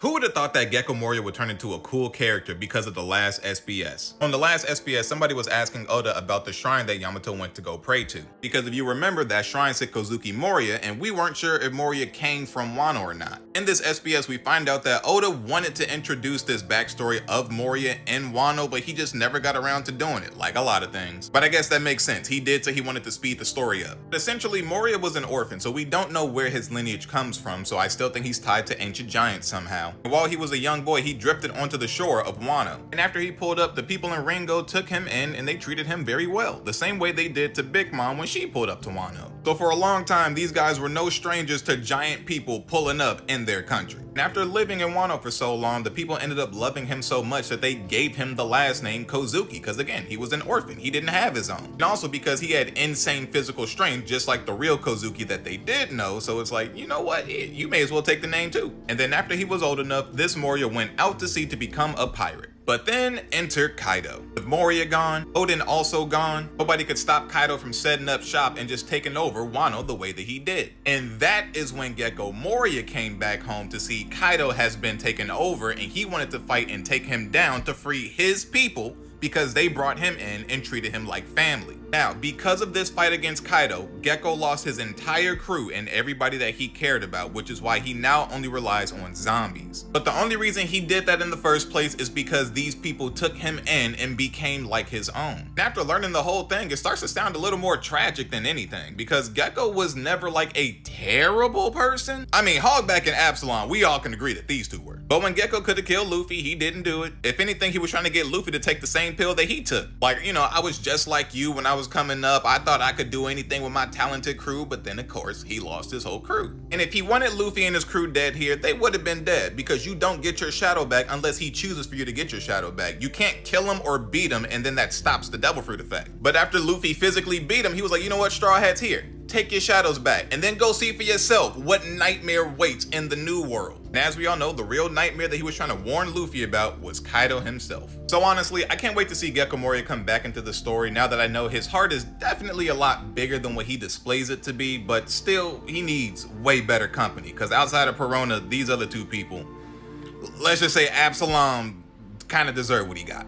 Who would have thought that Gecko Moria would turn into a cool character because of the last SBS? On the last SBS, somebody was asking Oda about the shrine that Yamato went to go pray to. Because if you remember, that shrine said Kozuki Moria, and we weren't sure if Moria came from Wano or not. In this SBS, we find out that Oda wanted to introduce this backstory of Moria in Wano, but he just never got around to doing it, like a lot of things. But I guess that makes sense. He did say he wanted to speed the story up. But essentially, Moria was an orphan, so we don't know where his lineage comes from, so I still think he's tied to ancient giants somehow. And while he was a young boy, he drifted onto the shore of Wano. And after he pulled up, the people in Ringo took him in and they treated him very well, the same way they did to Big Mom when she pulled up to Wano. So for a long time, these guys were no strangers to giant people pulling up in their country. And after living in Wano for so long, the people ended up loving him so much that they gave him the last name Kozuki, because again, he was an orphan, he didn't have his own. And also because he had insane physical strength, just like the real Kozuki that they did know, so it's like, you know what, you may as well take the name too. And then after he was old enough, this Moria went out to sea to become a pirate. But then enter Kaido. With Moria gone, Oden also gone, nobody could stop Kaido from setting up shop and just taking over Wano the way that he did. And that is when Gecko Moria came back home to see Kaido has been taken over, and he wanted to fight and take him down to free his people because they brought him in and treated him like family. Now, because of this fight against Kaido, Gecko lost his entire crew and everybody that he cared about, which is why he now only relies on zombies. But the only reason he did that in the first place is because these people took him in and became like his own. And after learning the whole thing, it starts to sound a little more tragic than anything, because Gecko was never like a terrible person. I mean, Hogback and Absalom, we all can agree that these two were. But when Gecko could have killed Luffy, he didn't do it. If anything, he was trying to get Luffy to take the same pill that he took. Like, you know, I was just like you when I was coming up. I thought I could do anything with my talented crew, but then of course he lost his whole crew. And if he wanted Luffy and his crew dead here, they would have been dead, because you don't get your shadow back unless he chooses for you to get your shadow back. You can't kill him or beat him, and then that stops the devil fruit effect. But after Luffy physically beat him, he was like, you know what, Straw Hat's here. Take your shadows back, and then go see for yourself what nightmare waits in the new world. And as we all know, the real nightmare that he was trying to warn Luffy about was Kaido himself. So honestly, I can't wait to see Gecko Moria come back into the story now that I know his heart is definitely a lot bigger than what he displays it to be, but still, he needs way better company, because outside of Perona, these other two people, let's just say Absalom, kind of deserve what he got.